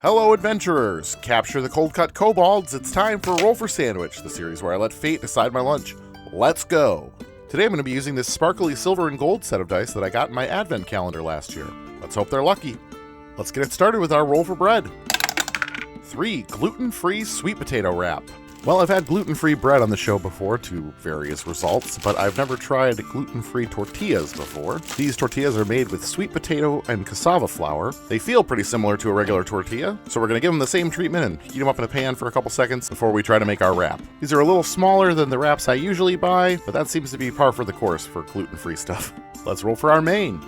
Hello adventurers! Capture the cold-cut kobolds, it's time for Roll for Sandwich, the series where I let fate decide my lunch. Let's go! Today I'm going to be using this sparkly silver and gold set of dice that I got in my advent calendar last year. Let's hope they're lucky. Let's get it started with our roll for bread. 3. Gluten-free sweet potato wrap. Well, I've had gluten-free bread on the show before to various results, but I've never tried gluten-free tortillas before. These tortillas are made with sweet potato and cassava flour. They feel pretty similar to a regular tortilla, so we're going to give them the same treatment and heat them up in a pan for a couple seconds before we try to make our wrap. These are a little smaller than the wraps I usually buy, but that seems to be par for the course for gluten-free stuff. Let's roll for our main.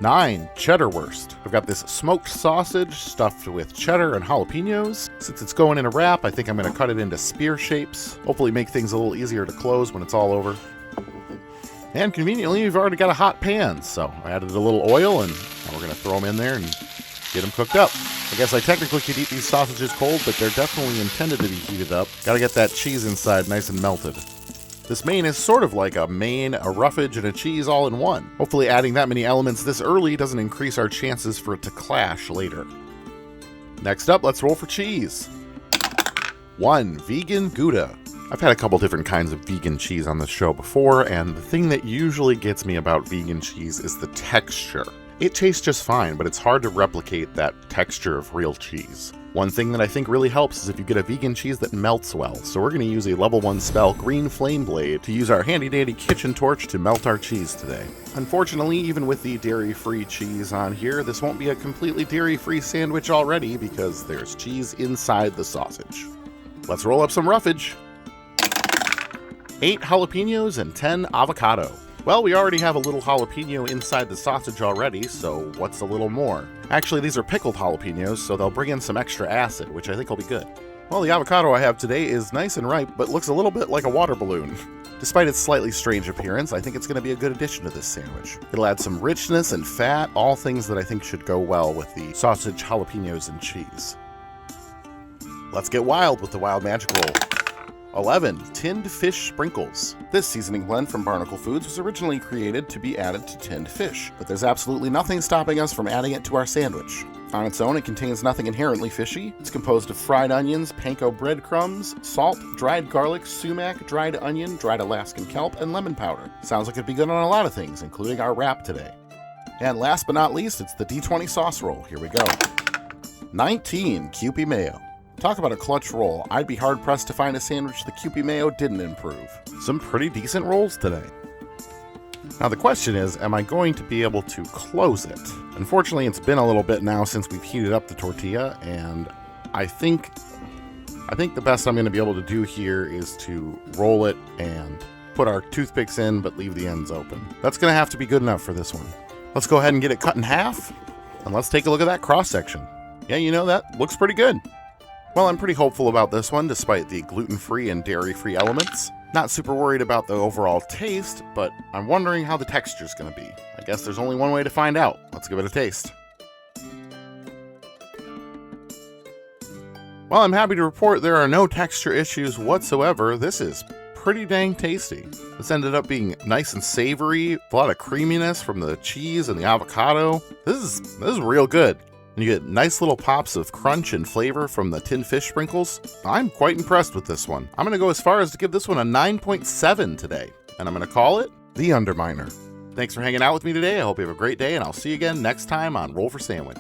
9. Cheddar wurst. I've got this smoked sausage stuffed with cheddar and jalapenos. Since it's going in a wrap, I think I'm going to cut it into spear shapes. Hopefully make things a little easier to close when it's all over. And conveniently, we've already got a hot pan, so I added a little oil and now we're going to throw them in there and get them cooked up. I guess I technically could eat these sausages cold, but they're definitely intended to be heated up. Gotta get that cheese inside nice and melted. This main is sort of like a main, a roughage, and a cheese all in one. Hopefully adding that many elements this early doesn't increase our chances for it to clash later. Next up, let's roll for cheese. 1. Vegan Gouda. I've had a couple different kinds of vegan cheese on this show before, and the thing that usually gets me about vegan cheese is the texture. It tastes just fine, but it's hard to replicate that texture of real cheese. One thing that I think really helps is if you get a vegan cheese that melts well, so we're going to use a level 1 spell, Green Flame Blade, to use our handy dandy kitchen torch to melt our cheese today. Unfortunately, even with the dairy-free cheese on here, this won't be a completely dairy-free sandwich already because there's cheese inside the sausage. Let's roll up some roughage. 8 jalapenos and 10 avocado. Well, we already have a little jalapeno inside the sausage already, so what's a little more? Actually, these are pickled jalapenos, so they'll bring in some extra acid, which I think will be good. Well, the avocado I have today is nice and ripe, but looks a little bit like a water balloon. Despite its slightly strange appearance, I think it's going to be a good addition to this sandwich. It'll add some richness and fat, all things that I think should go well with the sausage, jalapenos, and cheese. Let's get wild with the wild magic roll. 11. Tinned fish sprinkles. This seasoning blend from Barnacle Foods was originally created to be added to tinned fish, but there's absolutely nothing stopping us from adding it to our sandwich. On its own, it contains nothing inherently fishy. It's composed of fried onions, panko breadcrumbs, salt, dried garlic, sumac, dried onion, dried Alaskan kelp, and lemon powder. Sounds like it'd be good on a lot of things, including our wrap today. And last but not least, it's the D20 sauce roll. Here we go. 19. Kewpie mayo. Talk about a clutch roll. I'd be hard-pressed to find a sandwich the Kewpie mayo didn't improve. Some pretty decent rolls today. Now the question is, am I going to be able to close it? Unfortunately, it's been a little bit now since we've heated up the tortilla, and I think the best I'm going to be able to do here is to roll it and put our toothpicks in, but leave the ends open. That's going to have to be good enough for this one. Let's go ahead and get it cut in half, and let's take a look at that cross-section. Yeah, you know, that looks pretty good. Well, I'm pretty hopeful about this one, despite the gluten-free and dairy-free elements. Not super worried about the overall taste, but I'm wondering how the texture's gonna be. I guess there's only one way to find out. Let's give it a taste. Well, I'm happy to report there are no texture issues whatsoever. This is pretty dang tasty. This ended up being nice and savory, a lot of creaminess from the cheese and the avocado. This is real good. And you get nice little pops of crunch and flavor from the tinned fish sprinkles. I'm quite impressed with this one. I'm going to go as far as to give this one a 9.7 today. And I'm going to call it the Underminer. Thanks for hanging out with me today. I hope you have a great day, and I'll see you again next time on Roll for Sandwich.